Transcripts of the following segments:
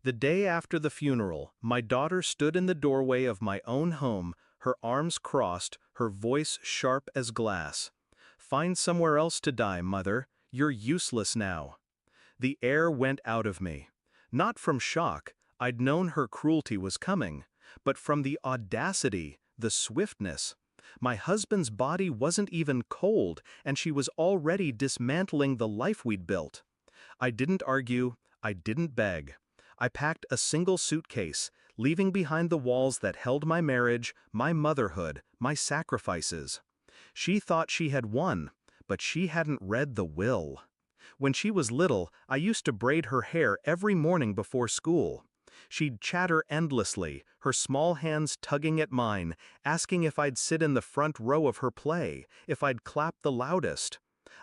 The day after the funeral, my daughter stood in the doorway of my own home, her arms crossed, her voice sharp as glass. "Find somewhere else to die, mother. You're useless now." The air went out of me. Not from shock, I'd known her cruelty was coming, but from the audacity, the swiftness. My husband's body wasn't even cold, and she was already dismantling the life we'd built. I didn't argue, I didn't beg. I packed a single suitcase, leaving behind the walls that held my marriage, my motherhood, my sacrifices. She thought she had won, but she hadn't read the will. When she was little, I used to braid her hair every morning before school. She'd chatter endlessly, her small hands tugging at mine, asking if I'd sit in the front row of her play, if I'd clap the loudest.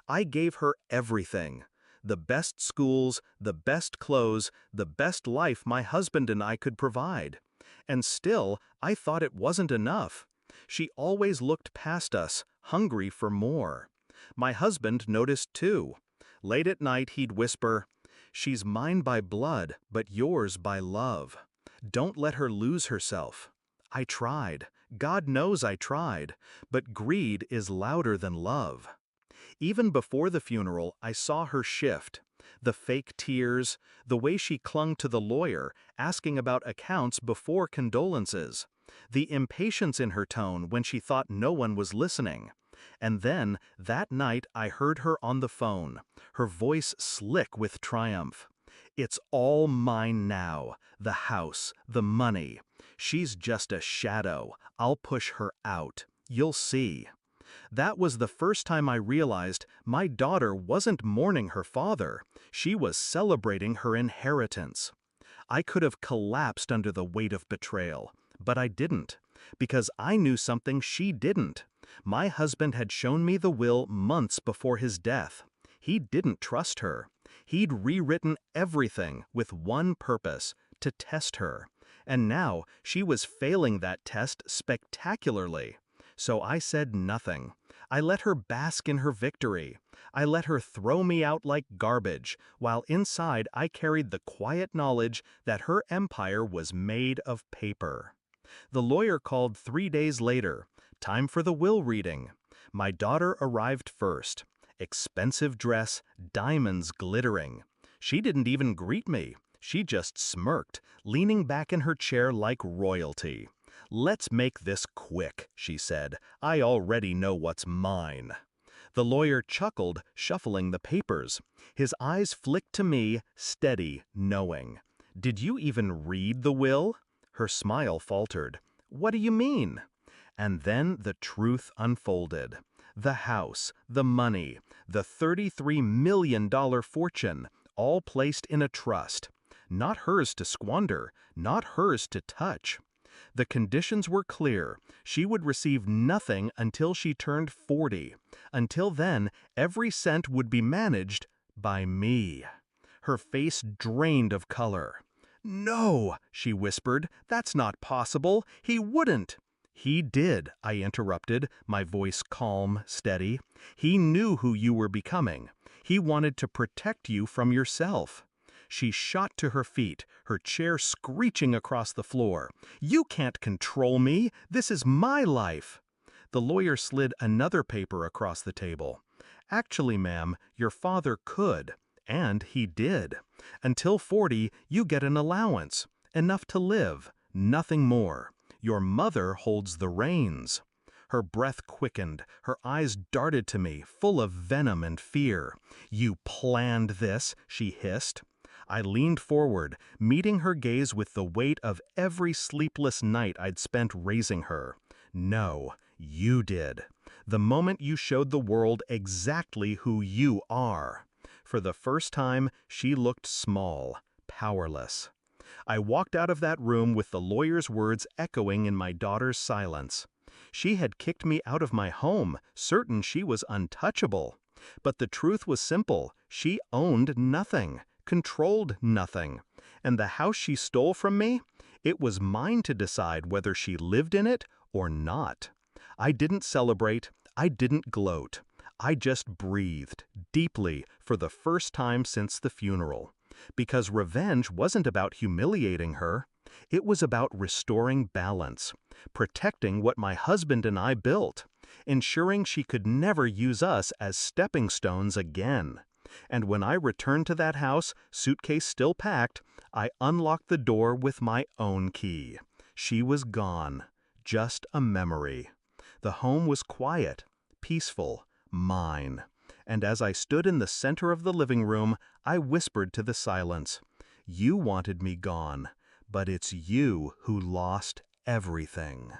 I gave her everything. The best schools, the best clothes, the best life my husband and I could provide. And still, I thought it wasn't enough. She always looked past us, hungry for more. My husband noticed too. Late at night he'd whisper, "She's mine by blood, but yours by love. Don't let her lose herself." I tried. God knows I tried. But greed is louder than love. Even before the funeral, I saw her shift. The fake tears, the way she clung to the lawyer, asking about accounts before condolences. The impatience in her tone when she thought no one was listening. And then, that night I heard her on the phone, her voice slick with triumph. "It's all mine now, the house, the money. She's just a shadow. I'll push her out. You'll see." That was the first time I realized my daughter wasn't mourning her father, she was celebrating her inheritance. I could have collapsed under the weight of betrayal, but I didn't, because I knew something she didn't. My husband had shown me the will months before his death. He didn't trust her. He'd rewritten everything with one purpose, to test her. And now she was failing that test spectacularly. So I said nothing. I let her bask in her victory. I let her throw me out like garbage, while inside I carried the quiet knowledge that her empire was made of paper. The lawyer called 3 days later. Time for the will reading. My daughter arrived first. Expensive dress, diamonds glittering. She didn't even greet me. She just smirked, leaning back in her chair like royalty. "Let's make this quick," she said. "I already know what's mine." The lawyer chuckled, shuffling the papers. His eyes flicked to me, steady, knowing. "Did you even read the will?" Her smile faltered. "What do you mean?" And then the truth unfolded. The house, the money, the $33 million fortune, all placed in a trust. Not hers to squander, not hers to touch. The conditions were clear. She would receive nothing until she turned 40. Until then, every cent would be managed by me. Her face drained of color. "No," she whispered, "that's not possible. He wouldn't." "He did," I interrupted, my voice calm, steady. "He knew who you were becoming. He wanted to protect you from yourself." She shot to her feet, her chair screeching across the floor. "You can't control me! This is my life!" The lawyer slid another paper across the table. "Actually, ma'am, your father could, and he did. Until 40, you get an allowance. Enough to live, nothing more. Your mother holds the reins." Her breath quickened, her eyes darted to me, full of venom and fear. "You planned this," she hissed. I leaned forward, meeting her gaze with the weight of every sleepless night I'd spent raising her. "No, you did. The moment you showed the world exactly who you are." For the first time, she looked small, powerless. I walked out of that room with the lawyer's words echoing in my daughter's silence. She had kicked me out of my home, certain she was untouchable. But the truth was simple. She owned nothing, controlled nothing. And the house she stole from me? It was mine to decide whether she lived in it or not. I didn't celebrate. I didn't gloat. I just breathed, deeply, for the first time since the funeral. Because revenge wasn't about humiliating her. It was about restoring balance, protecting what my husband and I built, ensuring she could never use us as stepping stones again. And when I returned to that house, suitcase still packed, I unlocked the door with my own key. She was gone, just a memory. The home was quiet, peaceful, mine. And as I stood in the center of the living room, I whispered to the silence, "You wanted me gone, but it's you who lost everything."